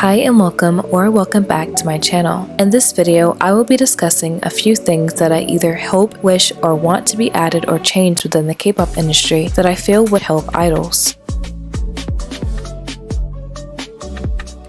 Hi and welcome back to my channel. In this video, I will be discussing a few things that I either hope, wish, or want to be added or changed within the K-pop industry that I feel would help idols.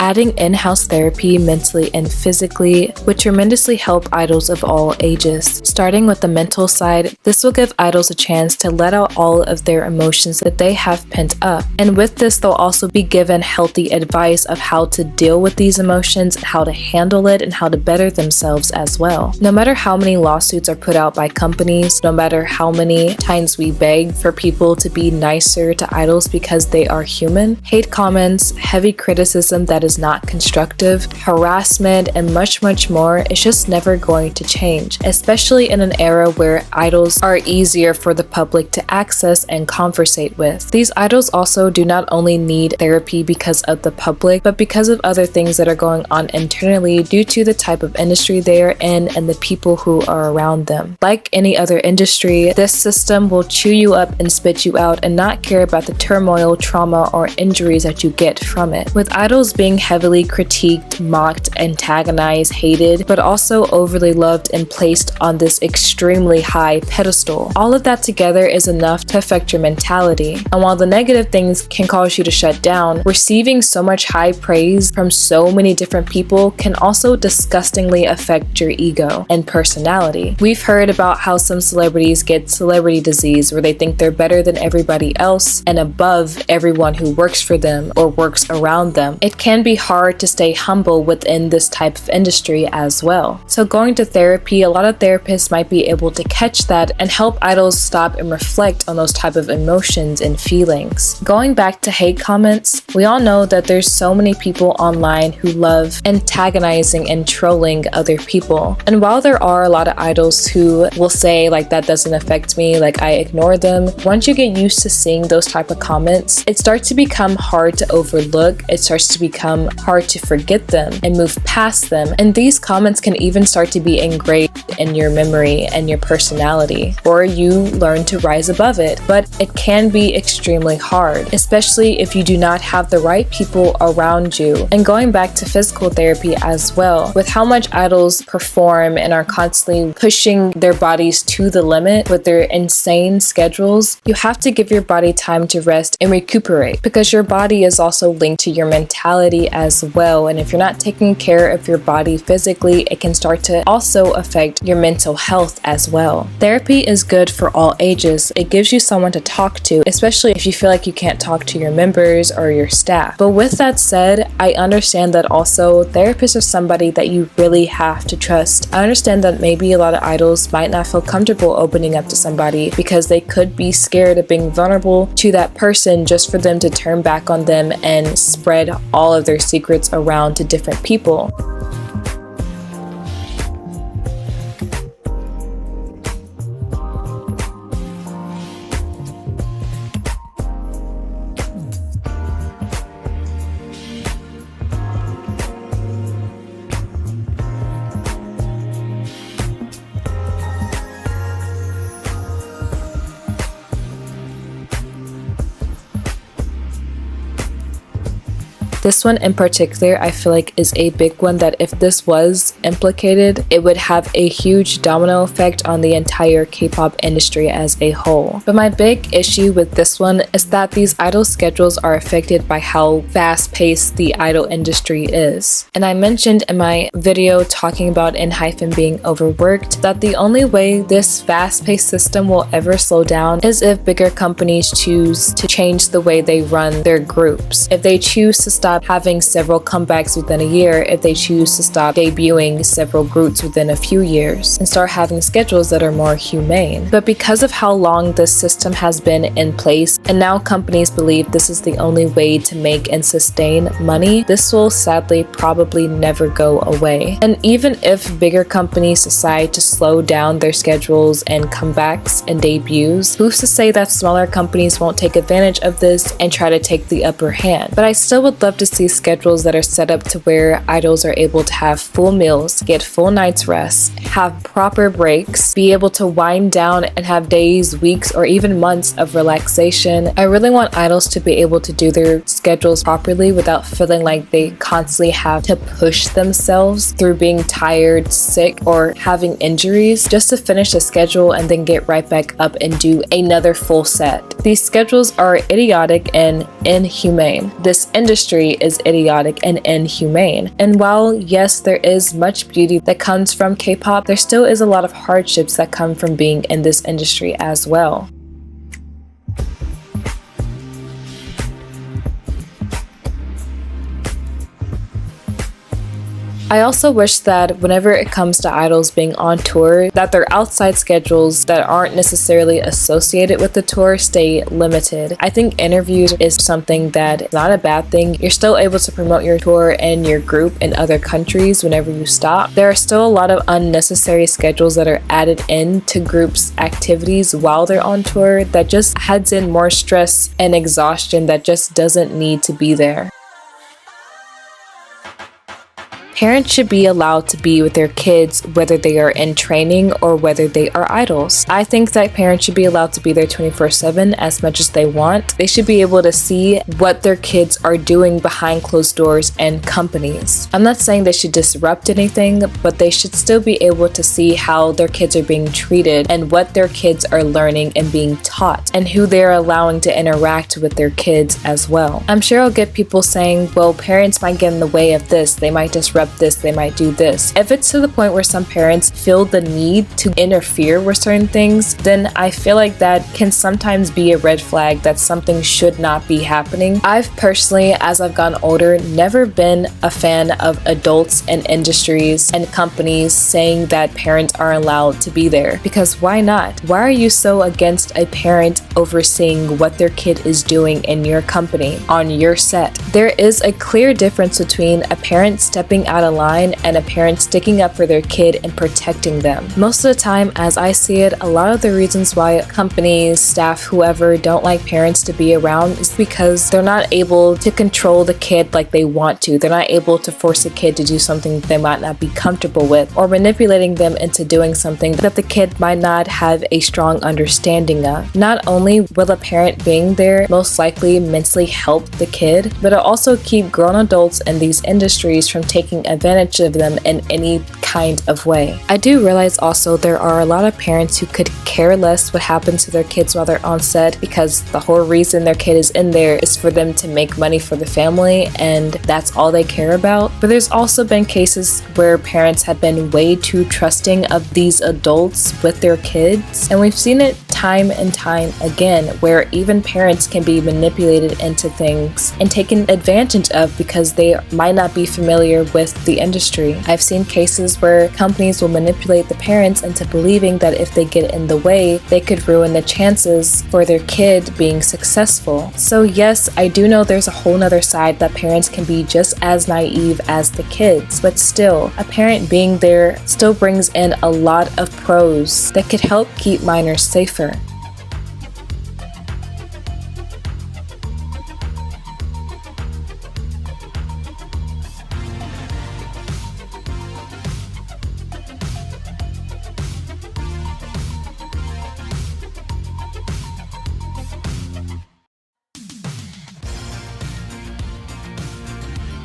Adding in-house therapy mentally and physically would tremendously help idols of all ages. Starting with the mental side, this will give idols a chance to let out all of their emotions that they have pent up. And with this, they'll also be given healthy advice of how to deal with these emotions, how to handle it, and how to better themselves as well. No matter how many lawsuits are put out by companies, no matter how many times we beg for people to be nicer to idols because they are human, hate comments, heavy criticism that is not constructive, harassment, and much more is just never going to change, especially in an era where idols are easier for the public to access and conversate with. These idols also do not only need therapy because of the public, but because of other things that are going on internally due to the type of industry they are in and the people who are around them. Like any other industry, this system will chew you up and spit you out and not care about the turmoil, trauma, or injuries that you get from it. With idols being heavily critiqued, mocked, antagonized, hated, but also overly loved and placed on this extremely high pedestal. All of that together is enough to affect your mentality. And while the negative things can cause you to shut down, receiving so much high praise from so many different people can also disgustingly affect your ego and personality. We've heard about how some celebrities get celebrity disease where they think they're better than everybody else and above everyone who works for them or works around them. It can be hard to stay humble within this type of industry as well. So going to therapy, a lot of therapists might be able to catch that and help idols stop and reflect on those type of emotions and feelings. Going back to hate comments, we all know that there's so many people online who love antagonizing and trolling other people. And while there are a lot of idols who will say like that doesn't affect me, like I ignore them, once you get used to seeing those type of comments, it starts to become hard to overlook. It starts to become hard to forget them and move past them. And these comments can even start to be engraved in your memory and your personality, or you learn to rise above it. But it can be extremely hard, especially if you do not have the right people around you. And going back to physical therapy as well, with how much idols perform and are constantly pushing their bodies to the limit with their insane schedules, you have to give your body time to rest and recuperate, because your body is also linked to your mentality as well. And if you're not taking care of your body physically, it can start to also affect your mental health as well. Therapy is good for all ages. It gives you someone to talk to, especially if you feel like you can't talk to your members or your staff. But with that said, I understand that also therapists are somebody that you really have to trust. I understand that maybe a lot of idols might not feel comfortable opening up to somebody because they could be scared of being vulnerable to that person just for them to turn back on them and spread all of their secrets around to different people. This one in particular, I feel like is a big one that if this was implicated, it would have a huge domino effect on the entire K-pop industry as a whole. But my big issue with this one is that these idol schedules are affected by how fast-paced the idol industry is. And I mentioned in my video talking about ENHYPEN being overworked that the only way this fast-paced system will ever slow down is if bigger companies choose to change the way they run their groups. If they choose to stop having several comebacks within a year, if they choose to stop debuting several groups within a few years and start having schedules that are more humane. But because of how long this system has been in place and now companies believe this is the only way to make and sustain money, this will sadly probably never go away. And even if bigger companies decide to slow down their schedules and comebacks and debuts, who's to say that smaller companies won't take advantage of this and try to take the upper hand? But I still would love to to see schedules that are set up to where idols are able to have full meals, get full night's rest, have proper breaks, be able to wind down and have days, weeks, or even months of relaxation. I really want idols to be able to do their schedules properly without feeling like they constantly have to push themselves through being tired, sick, or having injuries just to finish the schedule and then get right back up and do another full set. These schedules are idiotic and inhumane. This industry is idiotic and inhumane. And while, yes, there is much beauty that comes from K-pop, there still is a lot of hardships that come from being in this industry as well. I also wish that whenever it comes to idols being on tour, that their outside schedules that aren't necessarily associated with the tour stay limited. I think interviews is something that is not a bad thing. You're still able to promote your tour and your group in other countries whenever you stop. There are still a lot of unnecessary schedules that are added into groups' activities while they're on tour that just adds in more stress and exhaustion that just doesn't need to be there. Parents should be allowed to be with their kids whether they are in training or whether they are idols. I think that parents should be allowed to be there 24/7 as much as they want. They should be able to see what their kids are doing behind closed doors and companies. I'm not saying they should disrupt anything, but they should still be able to see how their kids are being treated and what their kids are learning and being taught and who they're allowing to interact with their kids as well. I'm sure I'll get people saying, well, parents might get in the way of this, they might disrupt this, they might do this. If it's to the point where some parents feel the need to interfere with certain things, then I feel like that can sometimes be a red flag that something should not be happening. I've personally, as I've gotten older, never been a fan of adults and industries and companies saying that parents are allowed to be there. Because why not? Why are you so against a parent overseeing what their kid is doing in your company, on your set? There is a clear difference between a parent stepping out of line and a parent sticking up for their kid and protecting them. Most of the time, as I see it, a lot of the reasons why companies, staff, whoever don't like parents to be around is because they're not able to control the kid like they want to. They're not able to force a kid to do something they might not be comfortable with, or manipulating them into doing something that the kid might not have a strong understanding of. Not only will a parent being there most likely mentally help the kid, but it'll also keep grown adults in these industries from taking advantage of them in any kind of way. I do realize also there are a lot of parents who could care less what happens to their kids while they're on set because the whole reason their kid is in there is for them to make money for the family and that's all they care about. But there's also been cases where parents have been way too trusting of these adults with their kids, and we've seen it time and time again where even parents can be manipulated into things and taken advantage of because they might not be familiar with the industry. I've seen cases where companies will manipulate the parents into believing that if they get in the way, they could ruin the chances for their kid being successful. So yes, I do know there's a whole nother side that parents can be just as naive as the kids, but still, a parent being there still brings in a lot of pros that could help keep minors safer.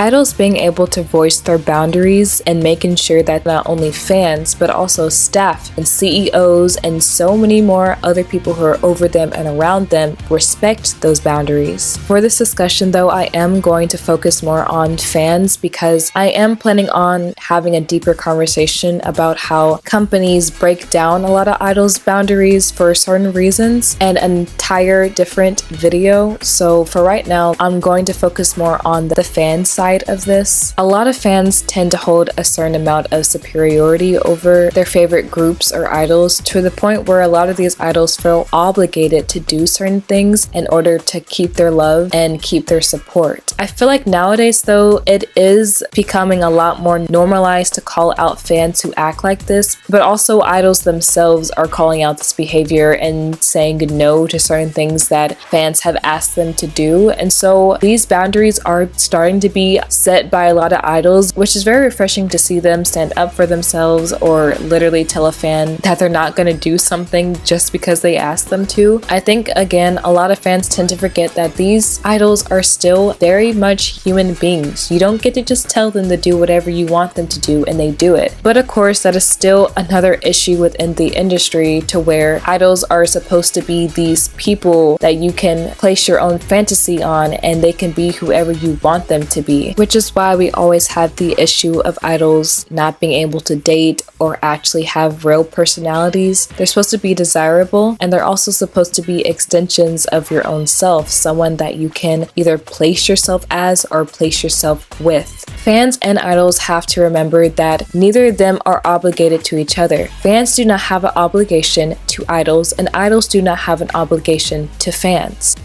Idols being able to voice their boundaries and making sure that not only fans, but also staff and CEOs and so many more other people who are over them and around them respect those boundaries. For this discussion though, I am going to focus more on fans because I am planning on having a deeper conversation about how companies break down a lot of idols' boundaries for certain reasons and an entire different video. So for right now, I'm going to focus more on the fan side side of this. A lot of fans tend to hold a certain amount of superiority over their favorite groups or idols, to the point where a lot of these idols feel obligated to do certain things in order to keep their love and keep their support. I feel like nowadays though, it is becoming a lot more normalized to call out fans who act like this, but also idols themselves are calling out this behavior and saying no to certain things that fans have asked them to do. And so these boundaries are starting to be set by a lot of idols, which is very refreshing to see them stand up for themselves or literally tell a fan that they're not going to do something just because they asked them to. I think again, a lot of fans tend to forget that these idols are still very much human beings. You don't get to just tell them to do whatever you want them to do and they do it. But of course, that is still another issue within the industry, to where idols are supposed to be these people that you can place your own fantasy on and they can be whoever you want them to be, which is why we always have the issue of idols not being able to date or actually have real personalities. They're supposed to be desirable, and they're also supposed to be extensions of your own self, someone that you can either place yourself as or place yourself with. Fans and idols have to remember that neither of them are obligated to each other. Fans do not have an obligation to idols, and idols do not have an obligation to fans.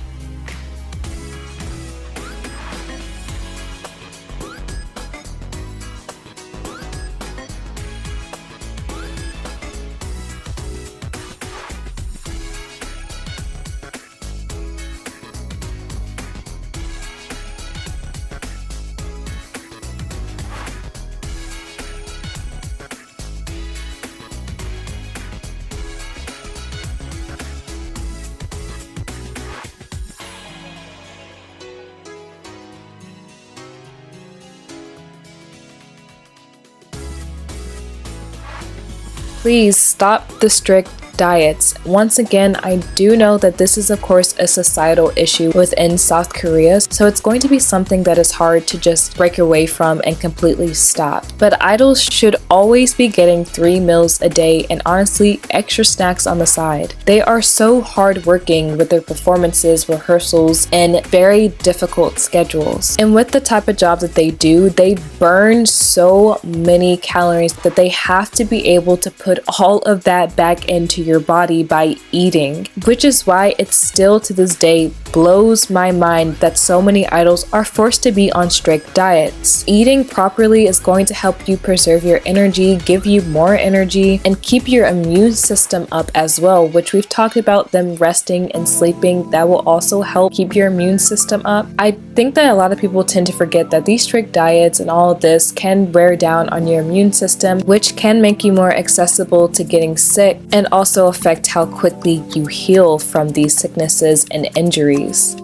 Please stop the strict diets. Once again, I do know that this is of course a societal issue within South Korea, so it's going to be something that is hard to just break away from and completely stop. But idols should always be getting 3 meals a day and honestly extra snacks on the side. They are so hardworking with their performances, rehearsals, and very difficult schedules. And with the type of job that they do, they burn so many calories that they have to be able to put all of that back into your body by eating, which is why it still to this day blows my mind that so many idols are forced to be on strict diets. Eating properly is going to help you preserve your energy, give you more energy, and keep your immune system up as well, which we've talked about them resting and sleeping. That will also help keep your immune system up. I think that a lot of people tend to forget that these strict diets and all of this can wear down on your immune system, which can make you more accessible to getting sick and also affect how quickly you heal from these sicknesses and injuries.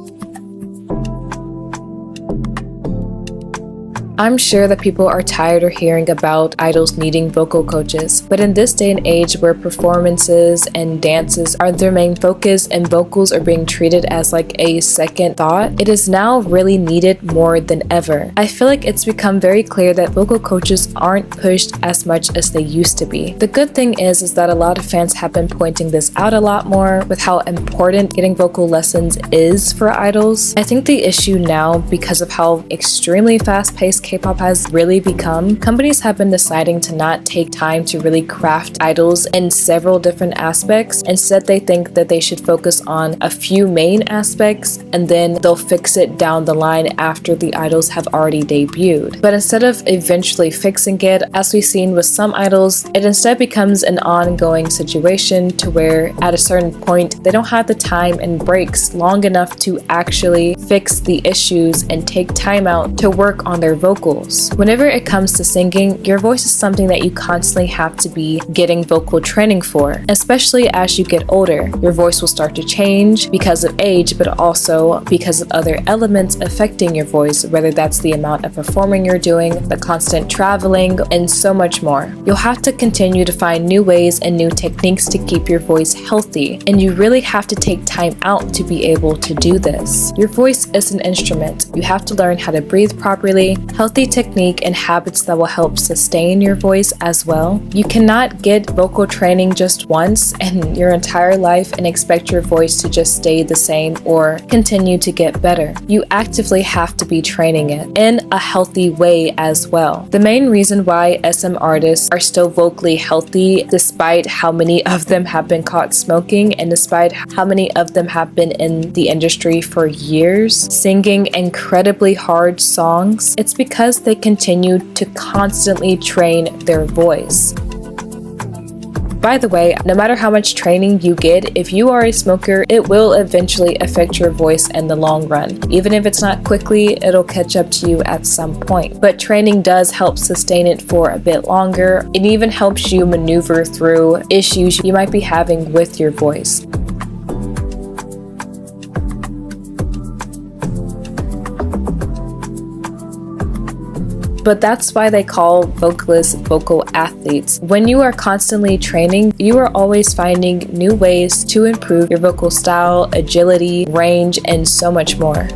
I'm sure that people are tired of hearing about idols needing vocal coaches, but in this day and age where performances and dances are their main focus and vocals are being treated as like a second thought, it is now really needed more than ever. I feel like it's become very clear that vocal coaches aren't pushed as much as they used to be. The good thing is that a lot of fans have been pointing this out a lot more with how important getting vocal lessons is for idols. I think the issue now, because of how extremely fast-paced K-pop has really become, companies have been deciding to not take time to really craft idols in several different aspects. Instead, they think that they should focus on a few main aspects and then they'll fix it down the line after the idols have already debuted. But instead of eventually fixing it, as we've seen with some idols, it instead becomes an ongoing situation to where at a certain point they don't have the time and breaks long enough to actually fix the issues and take time out to work on their vocals. Whenever it comes to singing, your voice is something that you constantly have to be getting vocal training for, especially as you get older. Your voice will start to change because of age, but also because of other elements affecting your voice, whether that's the amount of performing you're doing, the constant traveling, and so much more. You'll have to continue to find new ways and new techniques to keep your voice healthy, and you really have to take time out to be able to do this. Your voice is an instrument. You have to learn how to breathe properly, how healthy technique and habits that will help sustain your voice as well. You cannot get vocal training just once in your entire life and expect your voice to just stay the same or continue to get better. You actively have to be training it in a healthy way as well. The main reason why SM artists are still vocally healthy despite how many of them have been caught smoking and despite how many of them have been in the industry for years, singing incredibly hard songs, it's because they continue to constantly train their voice. By the way, no matter how much training you get, if you are a smoker, it will eventually affect your voice in the long run. Even if it's not quickly, it'll catch up to you at some point. But training does help sustain it for a bit longer. It even helps you maneuver through issues you might be having with your voice. But that's why they call vocalists vocal athletes. When you are constantly training, you are always finding new ways to improve your vocal style, agility, range, and so much more.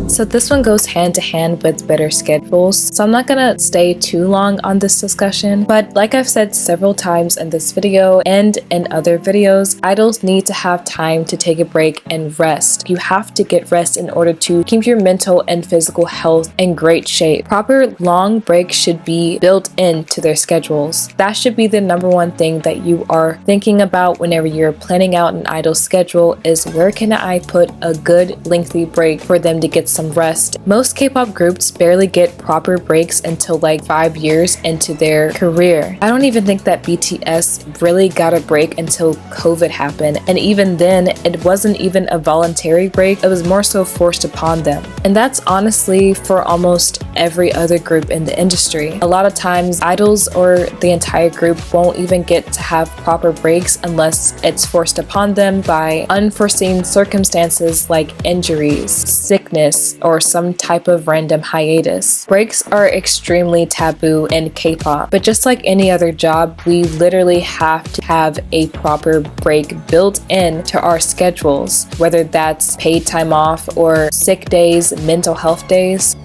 So this one goes hand to hand with better schedules. So I'm not gonna stay too long on this discussion, but like I've said several times in this video and in other videos, idols need to have time to take a break and rest. You have to get rest in order to keep your mental and physical health in great shape. Proper long breaks should be built into their schedules. That should be the number one thing that you are thinking about whenever you're planning out an idol schedule is where can I put a good lengthy break for them to get some rest. Most K-pop groups barely get proper breaks until like 5 years into their career. I don't even think that BTS really got a break until COVID happened, and even then it wasn't even a voluntary break, it was more so forced upon them. And that's honestly for almost every other group in the industry. A lot of times idols or the entire group won't even get to have proper breaks unless it's forced upon them by unforeseen circumstances like injuries, sickness, or some type of random hiatus. Breaks are extremely taboo in K-pop, but just like any other job, we literally have to have a proper break built in to our schedules, whether that's paid time off or sick days, mental health days.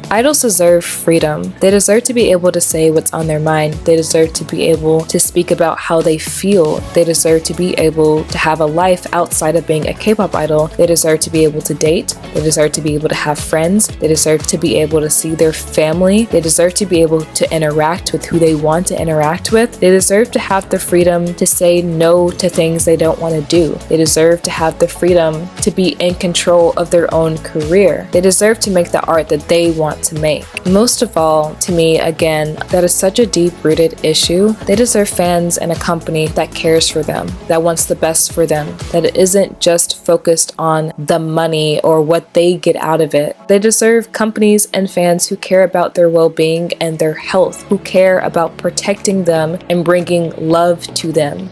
Idols deserve freedom. They deserve to be able to say what's on their mind. They deserve to be able to speak about how they feel. They deserve to be able to have a life outside of being a K-pop idol. They deserve to be able to date. They deserve to be able to have friends. They deserve to be able to see their family. They deserve to be able to interact with who they want to interact with. They deserve to have the freedom to say no to things they don't want to do. They deserve to have the freedom to be in control of their own career. They deserve to make the art that they want to make. Most of all, to me, again, that is such a deep-rooted issue. They deserve fans and a company that cares for them, that wants the best for them, that isn't just focused on the money or what they get out of it. They deserve companies and fans who care about their well-being and their health, who care about protecting them and bringing love to them.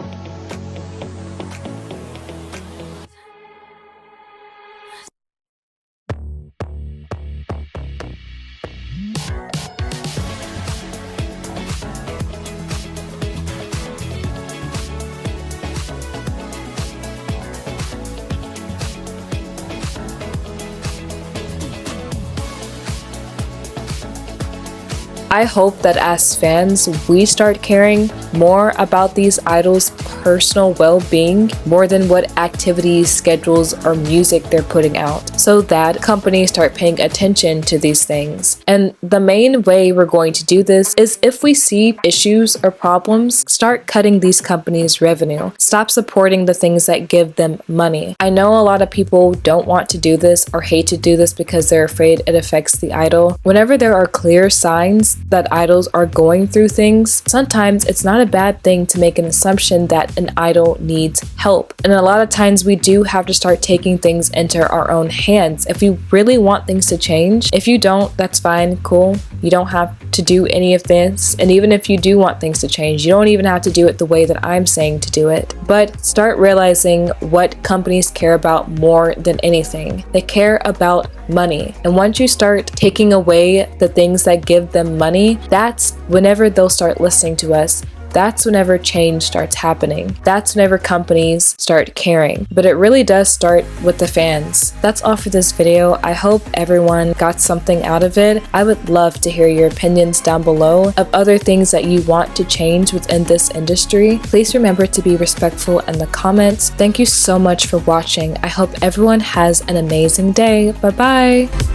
I hope that as fans, we start caring more about these idols' personal well-being more than what activities, schedules, or music they're putting out, so that companies start paying attention to these things. And the main way we're going to do this is if we see issues or problems, start cutting these companies' revenue. Stop supporting the things that give them money. I know a lot of people don't want to do this or hate to do this because they're afraid it affects the idol. Whenever there are clear signs that idols are going through things, sometimes it's not a bad thing to make an assumption that an idol needs help. And a lot of times we do have to start taking things into our own hands if we really want things to change. If you don't, that's fine, cool. You don't have to do any of this. And even if you do want things to change, you don't even have to do it the way that I'm saying to do it. But start realizing what companies care about more than anything. They care about money. And once you start taking away the things that give them money, that's whenever they'll start listening to us. that's whenever change starts happening. That's whenever companies start caring. But it really does start with the fans. That's all for this video. I hope everyone got something out of it. I would love to hear your opinions down below of other things that you want to change within this industry. Please remember to be respectful in the comments. Thank you so much for watching. I hope everyone has an amazing day. Bye bye.